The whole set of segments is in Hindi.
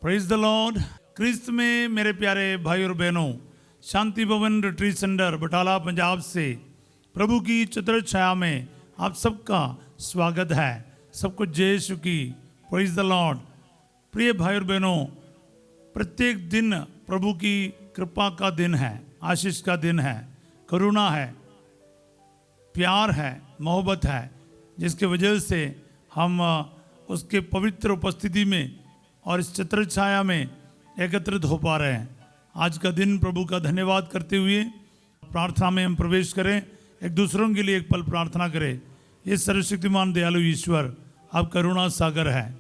Praise the Lord. क्रिस्त में मेरे प्यारे भाई और बहनों, शांति भवन रिट्रीट सेंटर बटाला पंजाब से प्रभु की चतुर छाया में आप सबका स्वागत है। सबको जय यीशु की। Praise the Lord. प्रिय भाई और बहनों, प्रत्येक दिन प्रभु की कृपा का दिन है, आशीष का दिन है, करुणा है, प्यार है, मोहब्बत है, जिसके वजह से हम उसके पवित्र उपस्थिति में और इस छत्र छाया में एकत्रित हो पा रहे हैं। आज का दिन प्रभु का धन्यवाद करते हुए प्रार्थना में हम प्रवेश करें। एक दूसरों के लिए एक पल प्रार्थना करें। ये सर्वशक्तिमान दयालु ईश्वर, आप करुणा सागर है,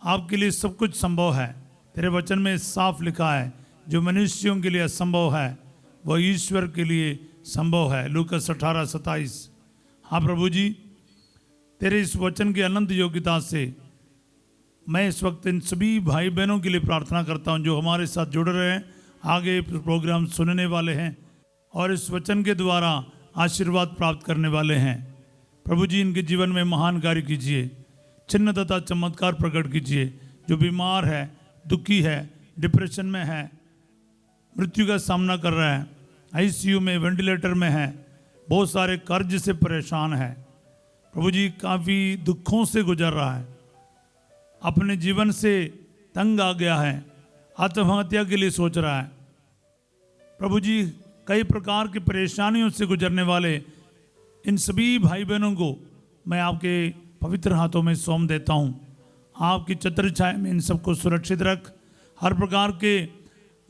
आपके लिए सब कुछ संभव है। तेरे वचन में साफ लिखा है, जो मनुष्यों के लिए असंभव है वह ईश्वर के लिए संभव है। लूकास 18:27। हाँ प्रभु जी, तेरे इस वचन की अनंत योग्यता से मैं इस वक्त इन सभी भाई बहनों के लिए प्रार्थना करता हूँ जो हमारे साथ जुड़ रहे हैं, आगे प्रोग्राम सुनने वाले हैं और इस वचन के द्वारा आशीर्वाद प्राप्त करने वाले हैं। प्रभु जी, इनके जीवन में महान कार्य कीजिए, चिन्ह तथा चमत्कार प्रकट कीजिए। जो बीमार है, दुखी है, डिप्रेशन में है, मृत्यु का सामना कर रहा है, आईसीयू में, वेंटिलेटर में है, बहुत सारे कर्ज से परेशान है, प्रभु जी काफ़ी दुखों से गुजर रहा है, अपने जीवन से तंग आ गया है, आत्महत्या के लिए सोच रहा है, प्रभु जी कई प्रकार की परेशानियों से गुजरने वाले इन सभी भाई बहनों को मैं आपके पवित्र हाथों में सौंप देता हूँ। आपकी छत्र छाया में इन सबको सुरक्षित रख, हर प्रकार के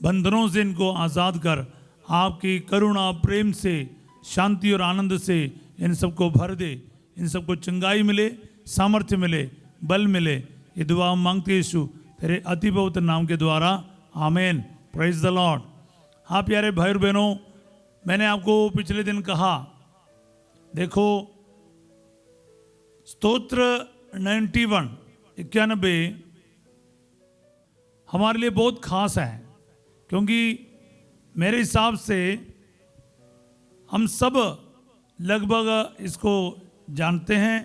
बंधनों से इनको आज़ाद कर, आपकी करुणा प्रेम से, शांति और आनंद से इन सबको भर दे। इन सबको चंगाई मिले, सामर्थ्य मिले, बल मिले। ये दुआ मांगते यीशु तेरे अति पवित्र नाम के द्वारा, आमीन। Praise the Lord. हाँ प्यारे भाई और बहनों, मैंने आपको पिछले दिन कहा, देखो स्तोत्र 91 हमारे लिए बहुत खास है, क्योंकि मेरे हिसाब से हम सब लगभग इसको जानते हैं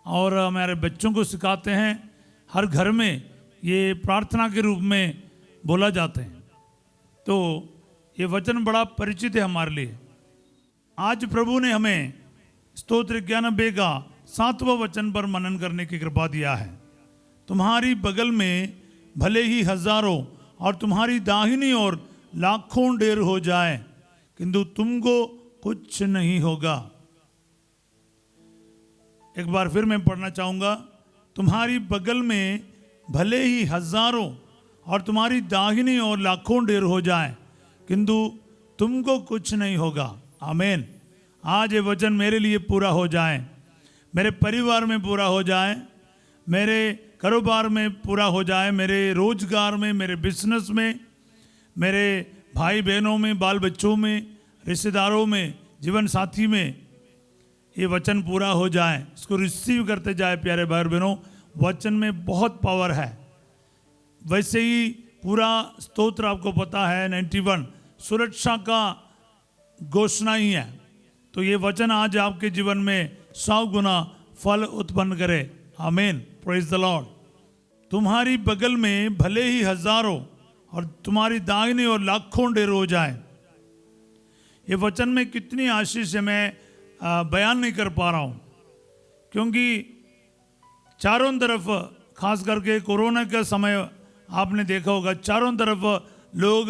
और हमारे बच्चों को सिखाते हैं। हर घर में ये प्रार्थना के रूप में बोला जाते हैं, तो ये वचन बड़ा परिचित है हमारे लिए। आज प्रभु ने हमें स्तोत्र 91 का 7वां वचन पर मनन करने की कृपा दिया है। तुम्हारी बगल में भले ही हजारों और तुम्हारी दाहिनी ओर लाखों ढेर हो जाए, किंतु तुमको कुछ नहीं होगा। एक बार फिर मैं पढ़ना चाहूंगा। तुम्हारी बगल में भले ही हजारों और तुम्हारी दाहिनी ओर लाखों ढेर हो जाए, किंतु तुमको कुछ नहीं होगा। आमीन। आज ये वचन मेरे लिए पूरा हो जाए, मेरे परिवार में पूरा हो जाए, मेरे कारोबार में पूरा हो जाए, मेरे रोजगार में, मेरे बिजनेस में, मेरे भाई बहनों में, बाल बच्चों में, रिश्तेदारों में, जीवन साथी में ये वचन पूरा हो जाए। इसको रिसीव करते जाए प्यारे भाई बहनों। वचन में बहुत पावर है। वैसे ही पूरा स्तोत्र आपको पता है 91 सुरक्षा का घोषणा ही है। तो ये वचन आज आपके जीवन में 100 गुना फल उत्पन्न करे। आमीन। Praise the Lord. तुम्हारी बगल में भले ही हजारों और तुम्हारी दाहिनी ओर लाखों ढेर हो जाए। ये वचन में कितनी आशीष है मैं बयान नहीं कर पा रहा हूँ, क्योंकि चारों तरफ, खास करके कोरोना का समय आपने देखा होगा, चारों तरफ लोग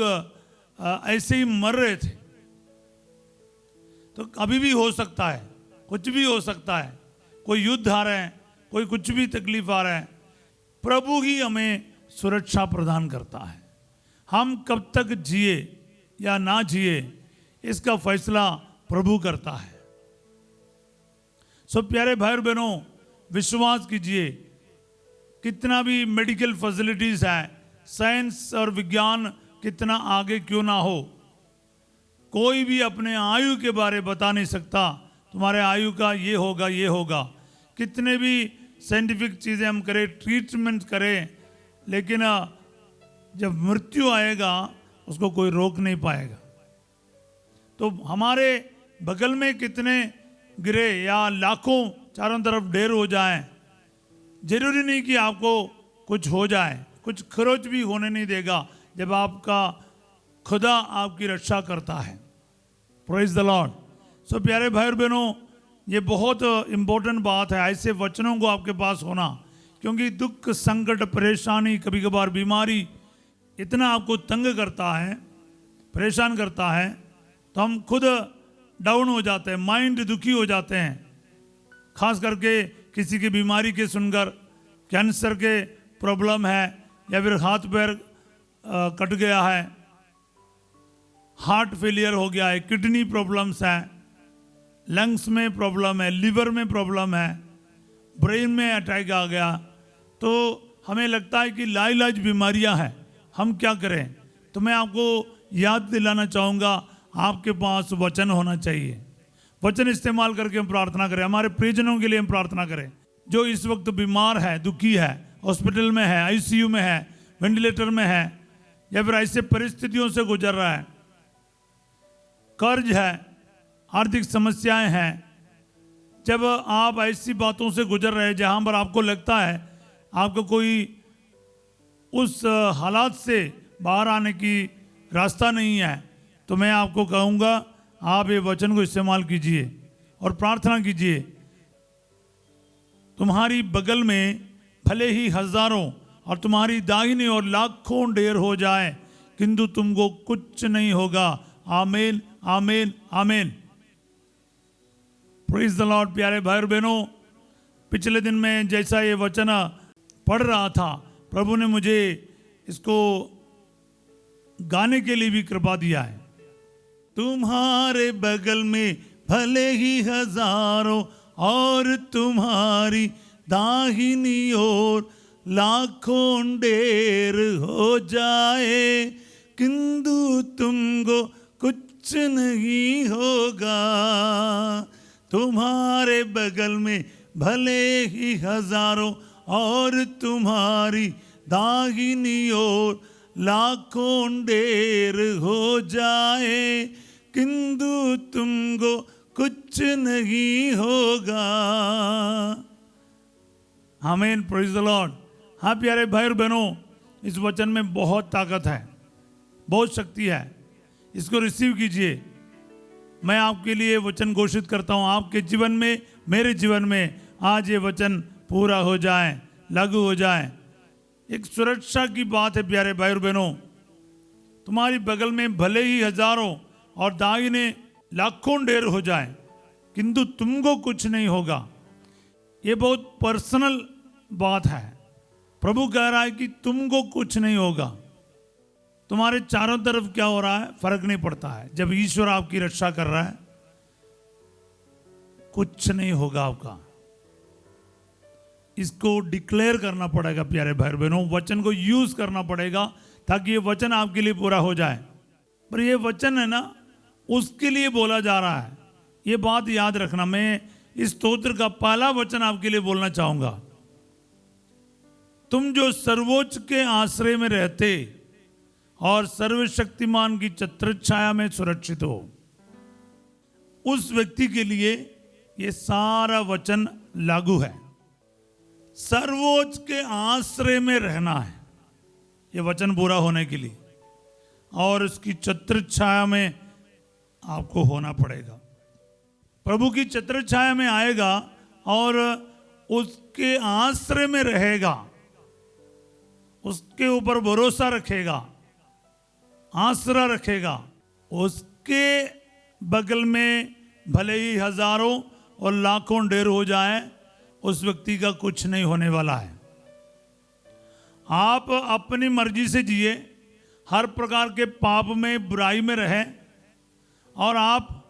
ऐसे ही मर रहे थे। तो अभी भी हो सकता है, कुछ भी हो सकता है, कोई युद्ध आ रहा है, कोई कुछ भी तकलीफ आ रहा है। प्रभु ही हमें सुरक्षा प्रदान करता है। हम कब तक जिए या ना जिए, इसका फैसला प्रभु करता है। सो प्यारे भाई और बहनों, विश्वास कीजिए, कितना भी मेडिकल फैसिलिटीज है, साइंस और विज्ञान कितना आगे क्यों ना हो, कोई भी अपने आयु के बारे बता नहीं सकता। तुम्हारे आयु का ये होगा, ये होगा। कितने भी साइंटिफिक चीज़ें हम करें, ट्रीटमेंट करें, लेकिन जब मृत्यु आएगा उसको कोई रोक नहीं पाएगा। तो हमारे बगल में कितने गिरे या लाखों चारों तरफ ढेर हो जाएं, जरूरी नहीं कि आपको कुछ हो जाए, कुछ खरोच भी होने नहीं देगा जब आपका खुदा आपकी रक्षा करता है। Praise the Lord. सो प्यारे भाई और बहनों, ये बहुत इम्पोर्टेंट बात है ऐसे वचनों को आपके पास होना, क्योंकि दुख, संकट, परेशानी, कभी कभार बीमारी इतना आपको तंग करता है, परेशान करता है, तो हम खुद डाउन हो जाते हैं, माइंड दुखी हो जाते हैं। खास करके किसी की बीमारी के सुनकर, कैंसर के प्रॉब्लम है, या फिर हाथ पैर कट गया है, हार्ट फेलियर हो गया है, किडनी प्रॉब्लम्स है, लंग्स में प्रॉब्लम है, लिवर में प्रॉब्लम है, ब्रेन में अटैक आ गया, तो हमें लगता है कि लाइलाज बीमारियां हैं, हम क्या करें। तो मैं आपको याद दिलाना चाहूँगा, आपके पास वचन होना चाहिए। वचन इस्तेमाल करके हम प्रार्थना करें, हमारे प्रियजनों के लिए हम प्रार्थना करें जो इस वक्त बीमार है, दुखी है, हॉस्पिटल में है, आईसीयू में है, वेंटिलेटर में है, या फिर ऐसे परिस्थितियों से गुजर रहा है, कर्ज है, आर्थिक समस्याएं हैं। जब आप ऐसी बातों से गुजर रहे हैं जहां पर आपको लगता है आपको कोई उस हालात से बाहर आने की रास्ता नहीं है, तो मैं आपको कहूँगा आप ये वचन को इस्तेमाल कीजिए और प्रार्थना कीजिए। तुम्हारी बगल में भले ही हजारों और तुम्हारी दाहिनी और लाखों ढेर हो जाए, किंतु तुमको कुछ नहीं होगा। आमीन, आमीन, आमीन। Praise the Lord. प्यारे भाई और बहनों, पिछले दिन में जैसा ये वचन पढ़ रहा था, प्रभु ने मुझे इसको गाने के लिए भी कृपा दिया है। तुम्हारे बगल में भले ही हजारों और तुम्हारी दाहिनी ओर लाखों ढेर हो जाए, किंतु तुमको कुछ नहीं होगा। तुम्हारे बगल में भले ही हजारों और तुम्हारी दाहिनी ओर लाखों ढेर हो जाए, किंतु तुमको कुछ नहीं होगा। आमीन। Praise the Lord. हाँ प्यारे भाई और बहनों, इस वचन में बहुत ताकत है, बहुत शक्ति है, इसको रिसीव कीजिए। मैं आपके लिए वचन घोषित करता हूँ, आपके जीवन में, मेरे जीवन में आज ये वचन पूरा हो जाए, लागू हो जाए। एक सुरक्षा की बात है प्यारे भाई और बहनों। तुम्हारी बगल में भले ही हजारों और दाहिने लाखों ढेर हो जाए, किंतु तुमको कुछ नहीं होगा। ये बहुत पर्सनल बात है। प्रभु कह रहा है कि तुमको कुछ नहीं होगा। तुम्हारे चारों तरफ क्या हो रहा है फर्क नहीं पड़ता है, जब ईश्वर आपकी रक्षा कर रहा है कुछ नहीं होगा आपका। इसको डिक्लेयर करना पड़ेगा प्यारे भाई बहनों, वचन को यूज करना पड़ेगा ताकि ये वचन आपके लिए पूरा हो जाए। पर ये वचन है ना, उसके लिए बोला जा रहा है, ये बात याद रखना। मैं इस स्तोत्र का पहला वचन आपके लिए बोलना चाहूंगा। तुम जो सर्वोच्च के आश्रय में रहते और सर्वशक्तिमान की छत्र छाया में सुरक्षित हो, उस व्यक्ति के लिए ये सारा वचन लागू है। सर्वोच्च के आश्रय में रहना है ये वचन पूरा होने के लिए, और उसकी छत्र छाया में आपको होना पड़ेगा। प्रभु की छत्र छाया में आएगा और उसके आश्रय में रहेगा, उसके ऊपर भरोसा रखेगा, आसरा रखेगा। उसके बगल में भले ही हजारों और लाखों ढेर हो जाए, उस व्यक्ति का कुछ नहीं होने वाला है। आप अपनी मर्जी से जिए, हर प्रकार के पाप में, बुराई में रहें, और आप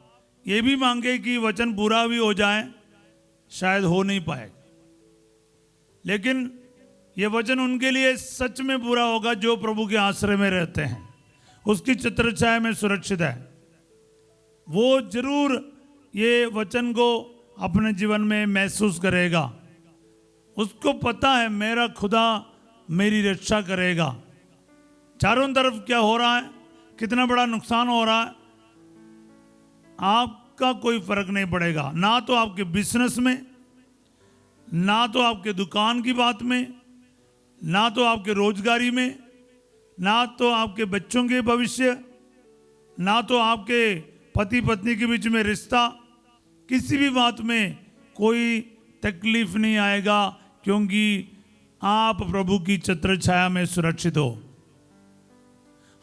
ये भी मांगे कि वचन पूरा भी हो जाए, शायद हो नहीं पाए। लेकिन ये वचन उनके लिए सच में पूरा होगा जो प्रभु के आश्रय में रहते हैं, उसकी छत्र छाया में सुरक्षित है। वो जरूर ये वचन को अपने जीवन में महसूस करेगा। उसको पता है मेरा खुदा मेरी रक्षा करेगा। चारों तरफ क्या हो रहा है, कितना बड़ा नुकसान हो रहा है, आपका कोई फर्क नहीं पड़ेगा। ना तो आपके बिजनेस में, ना तो आपके दुकान की बात में, ना तो आपके रोजगारी में, ना तो आपके बच्चों के भविष्य, ना तो आपके पति पत्नी के बीच में रिश्ता, किसी भी बात में कोई तकलीफ नहीं आएगा, क्योंकि आप प्रभु की छत्र छाया में सुरक्षित हो।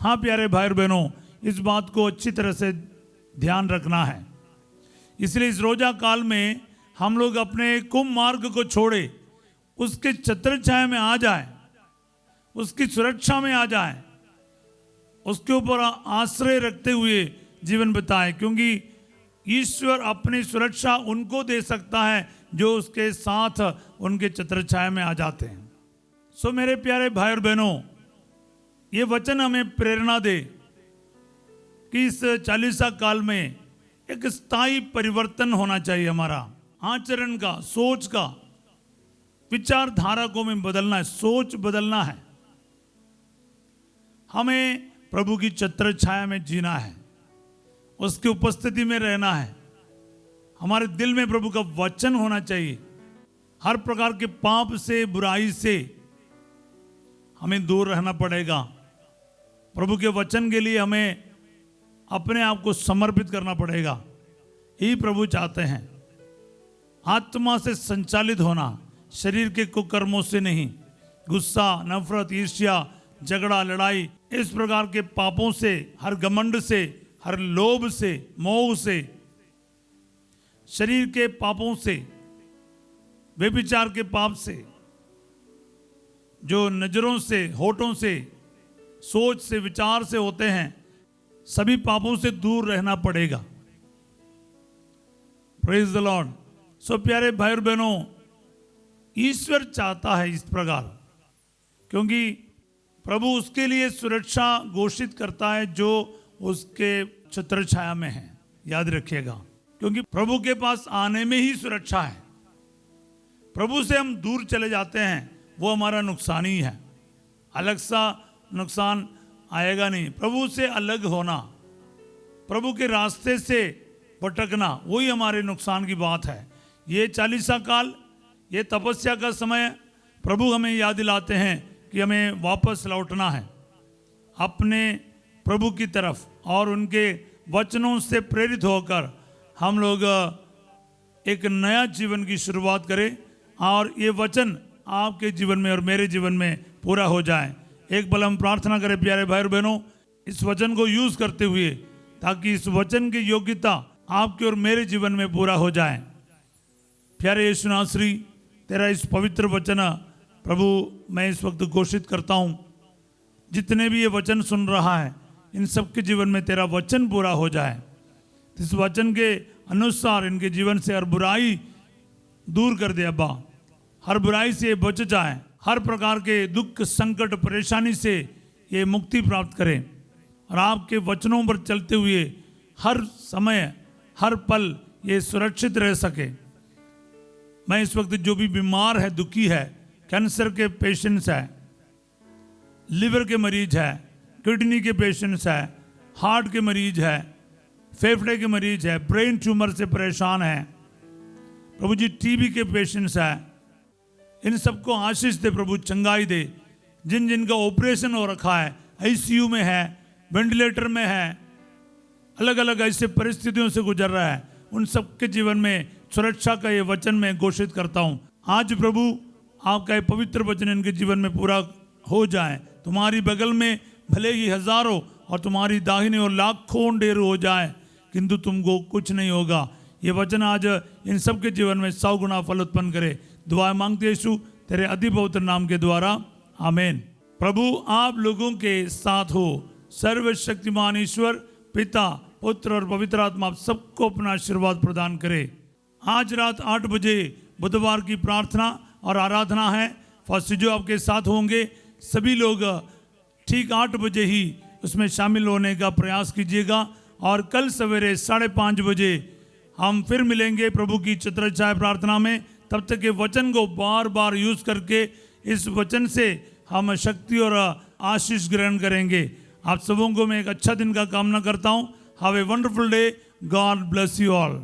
हाँ प्यारे भाई और बहनों, इस बात को अच्छी तरह से ध्यान रखना है। इसलिए इस रोजा काल में हम लोग अपने कुम मार्ग को छोड़े, उसके छत्र छाया में आ जाए, उसकी सुरक्षा में आ जाए, उसके ऊपर आश्रय रखते हुए जीवन बिताए, क्योंकि ईश्वर अपनी सुरक्षा उनको दे सकता है जो उसके साथ उनके छत्र छाया में आ जाते हैं। सो मेरे प्यारे भाई और बहनों, ये वचन हमें प्रेरणा दे कि इस चालीसा काल में एक स्थायी परिवर्तन होना चाहिए। हमारा आचरण का, सोच का, विचारधारा को हमें बदलना है, सोच बदलना है। हमें प्रभु की छत्र छाया में जीना है, उसकी उपस्थिति में रहना है। हमारे दिल में प्रभु का वचन होना चाहिए। हर प्रकार के पाप से, बुराई से हमें दूर रहना पड़ेगा। प्रभु के वचन के लिए हमें अपने आप को समर्पित करना पड़ेगा। यही प्रभु चाहते हैं, आत्मा से संचालित होना, शरीर के कुकर्मों से नहीं। गुस्सा, नफरत, ईर्ष्या, झगड़ा, लड़ाई, इस प्रकार के पापों से, हर घमंड से, हर लोभ से, मोह से, शरीर के पापों से, व्यभिचार के पाप से, जो नजरों से, होठों से, सोच से, विचार से होते हैं, सभी पापों से दूर रहना पड़ेगा। Praise the Lord. सो प्यारे भाई और बहनों, ईश्वर चाहता है इस प्रकार, क्योंकि प्रभु उसके लिए सुरक्षा घोषित करता है जो उसके छत्र छाया में है। याद रखिएगा, क्योंकि प्रभु के पास आने में ही सुरक्षा है। प्रभु से हम दूर चले जाते हैं, वो हमारा नुकसान ही है, अलग सा नुकसान आएगा नहीं। प्रभु से अलग होना, प्रभु के रास्ते से भटकना, वही हमारे नुकसान की बात है। ये चालीसा काल, ये तपस्या का समय, प्रभु हमें याद दिलाते हैं कि हमें वापस लौटना है अपने प्रभु की तरफ, और उनके वचनों से प्रेरित होकर हम लोग एक नया जीवन की शुरुआत करें, और ये वचन आपके जीवन में और मेरे जीवन में पूरा हो जाए। एक पल हम प्रार्थना करें प्यारे भाई और बहनों, इस वचन को यूज करते हुए, ताकि इस वचन की योग्यता आपके और मेरे जीवन में पूरा हो जाए। प्यारे यीशु नासरी, तेरा इस पवित्र वचन प्रभु मैं इस वक्त घोषित करता हूँ, जितने भी ये वचन सुन रहा है, इन सबके जीवन में तेरा वचन पूरा हो जाए। इस वचन के अनुसार इनके जीवन से हर बुराई दूर कर दे अब्बा, हर बुराई से बच जाए, हर प्रकार के दुख, संकट, परेशानी से ये मुक्ति प्राप्त करें, और आपके वचनों पर चलते हुए हर समय, हर पल ये सुरक्षित रह सके। मैं इस वक्त जो भी बीमार है, दुखी है, कैंसर के पेशेंट्स है, लिवर के मरीज है, किडनी के पेशेंट्स है, हार्ट के मरीज है, फेफड़े के मरीज है, ब्रेन ट्यूमर से परेशान है, प्रभु जी टीबी के पेशेंट्स है, इन सबको आशीष दे प्रभु, चंगाई दे। जिन जिनका ऑपरेशन हो रखा है, आईसीयू में है, वेंटिलेटर में है, अलग अलग ऐसे परिस्थितियों से गुजर रहा है, उन सबके जीवन में सुरक्षा का ये वचन मैं घोषित करता हूँ। आज प्रभु आपका ये पवित्र वचन इनके जीवन में पूरा हो जाए। तुम्हारी बगल में भले ही हजारों और तुम्हारी दाहिने और लाखों ढेर हो जाए, किंतु तुमको कुछ नहीं होगा। ये वचन आज इन सबके जीवन में 100 गुना फल उत्पन्न करे। दुआ मांगते यीशु तेरे अति पवित्र नाम के द्वारा, आमीन। प्रभु आप लोगों के साथ हो। सर्वशक्तिमान ईश्वर पिता, पुत्र और पवित्र आत्मा आप सबको अपना आशीर्वाद प्रदान करे। आज रात 8 बजे बुधवार की प्रार्थना और आराधना है। फर्स्ट जो आपके साथ होंगे, सभी लोग ठीक 8 बजे ही उसमें शामिल होने का प्रयास कीजिएगा। और कल सवेरे 5:30 बजे हम फिर मिलेंगे प्रभु की छत्र छाया प्रार्थना में। तब तक के वचन को बार बार यूज करके इस वचन से हम शक्ति और आशीष ग्रहण करेंगे। आप सबों को मैं एक अच्छा दिन का कामना करता हूँ। Have a wonderful day. God bless you all.